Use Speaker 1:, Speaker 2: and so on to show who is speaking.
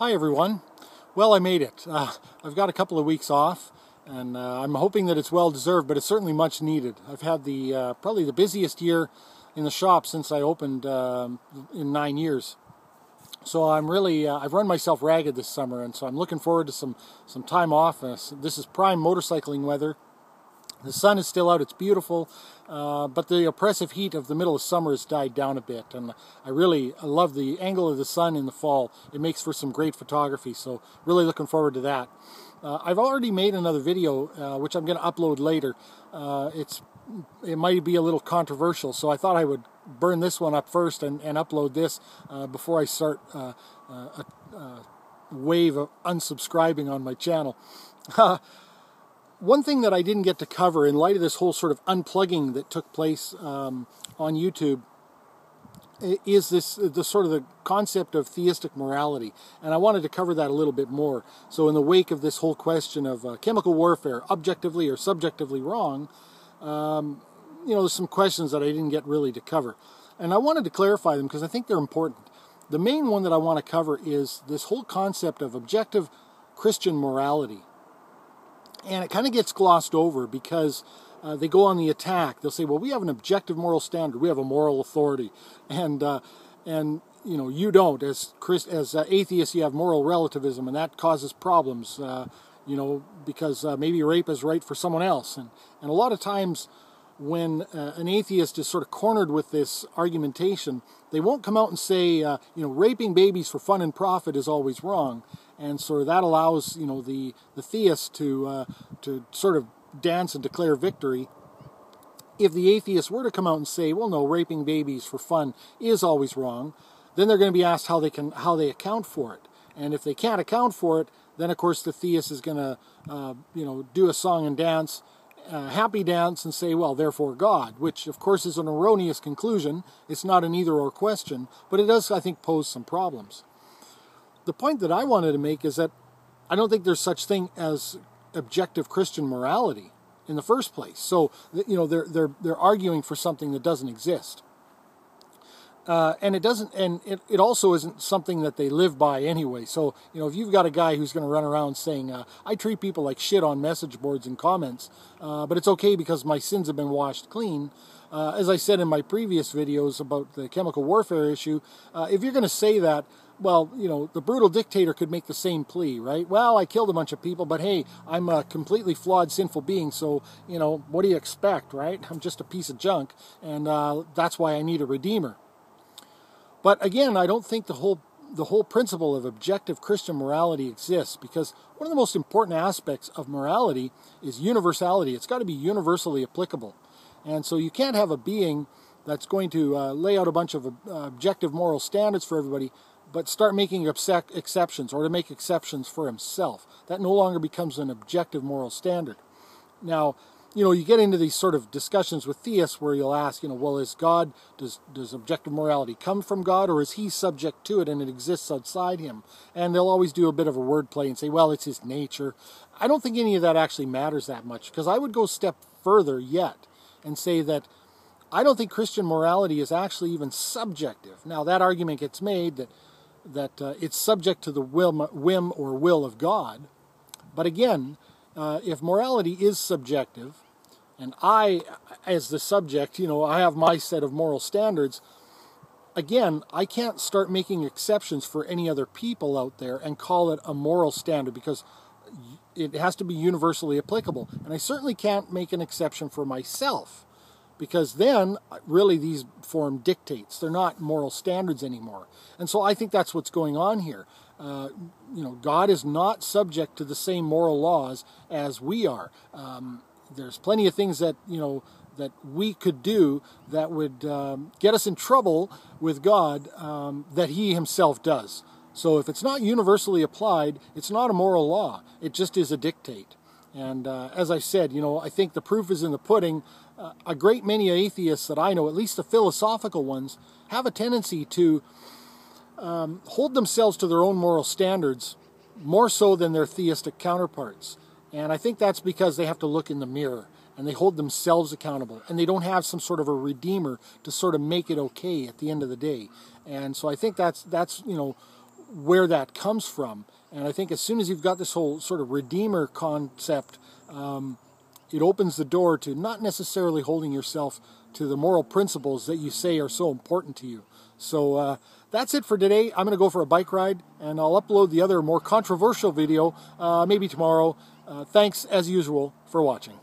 Speaker 1: Hi everyone. Well, I made it. I've got a couple of weeks off, and I'm hoping that it's well deserved, but it's certainly much needed. I've had the probably the busiest year in the shop since I opened in 9 years. So I'm really I've run myself ragged this summer, and so I'm looking forward to some time off. This is prime motorcycling weather. The sun is still out, it's beautiful, but the oppressive heat of the middle of summer has died down a bit, and I love the angle of the sun in the fall. It makes for some great photography, so really looking forward to that. I've already made another video, which I'm going to upload later. It might be a little controversial, so I thought I would burn this one up first and upload this before I start a wave of unsubscribing on my channel. One thing that I didn't get to cover in light of this whole sort of unplugging that took place on YouTube is the concept of theistic morality, and I wanted to cover that a little bit more. So in the wake of this whole question of chemical warfare, objectively or subjectively wrong, there's some questions that I didn't get really to cover, and I wanted to clarify them because I think they're important. The main one that I want to cover is this whole concept of objective Christian morality. And it kind of gets glossed over because they go on the attack. They'll say, well, we have an objective moral standard. We have a moral authority. And you don't. As atheists, you have moral relativism, and that causes problems, because maybe rape is right for someone else. And a lot of times when an atheist is sort of cornered with this argumentation, they won't come out and say, raping babies for fun and profit is always wrong. And so that allows, the theist to sort of dance and declare victory. If the atheist were to come out and say, well, no, raping babies for fun is always wrong, then they're going to be asked how they account for it. And if they can't account for it, then of course the theist is going to, do a song and dance, happy dance, and say, well, therefore God, which of course is an erroneous conclusion. It's not an either-or question, but it does, I think, pose some problems. The point that I wanted to make is that I don't think there's such thing as objective Christian morality in the first place. So, they're arguing for something that doesn't exist. And it also isn't something that they live by anyway. So, if you've got a guy who's going to run around saying, I treat people like shit on message boards and comments, but it's okay because my sins have been washed clean. As I said in my previous videos about the chemical warfare issue, if you're going to say that, well, the brutal dictator could make the same plea, right? Well, I killed a bunch of people, but hey, I'm a completely flawed, sinful being, so, what do you expect, right? I'm just a piece of junk, and that's why I need a redeemer. But again, I don't think the whole principle of objective Christian morality exists, because one of the most important aspects of morality is universality. It's got to be universally applicable. And so you can't have a being that's going to lay out a bunch of objective moral standards for everybody, but start making exceptions, or to make exceptions for himself. That no longer becomes an objective moral standard. Now, you get into these sort of discussions with theists where you'll ask, well, does objective morality come from God, or is he subject to it and it exists outside him? And they'll always do a bit of a wordplay and say, well, it's his nature. I don't think any of that actually matters that much, because I would go a step further yet and say that I don't think Christian morality is actually even subjective. Now, that argument gets made that it's subject to the whim or will of God. But again, if morality is subjective, and I, as the subject, I have my set of moral standards, again, I can't start making exceptions for any other people out there and call it a moral standard, because it has to be universally applicable. And I certainly can't make an exception for myself, because then really these form dictates. They're not moral standards anymore. And so I think that's what's going on here. God is not subject to the same moral laws as we are. There's plenty of things that, that we could do that would get us in trouble with God that he himself does. So if it's not universally applied, it's not a moral law. It just is a dictate. And as I said, I think the proof is in the pudding. A great many atheists that I know, at least the philosophical ones, have a tendency to hold themselves to their own moral standards more so than their theistic counterparts. And I think that's because they have to look in the mirror and they hold themselves accountable, and they don't have some sort of a redeemer to sort of make it okay at the end of the day. And so I think that's where that comes from. And I think as soon as you've got this whole sort of redeemer concept, it opens the door to not necessarily holding yourself to the moral principles that you say are so important to you. So that's it for today. I'm going to go for a bike ride, and I'll upload the other more controversial video maybe tomorrow. Thanks, as usual, for watching.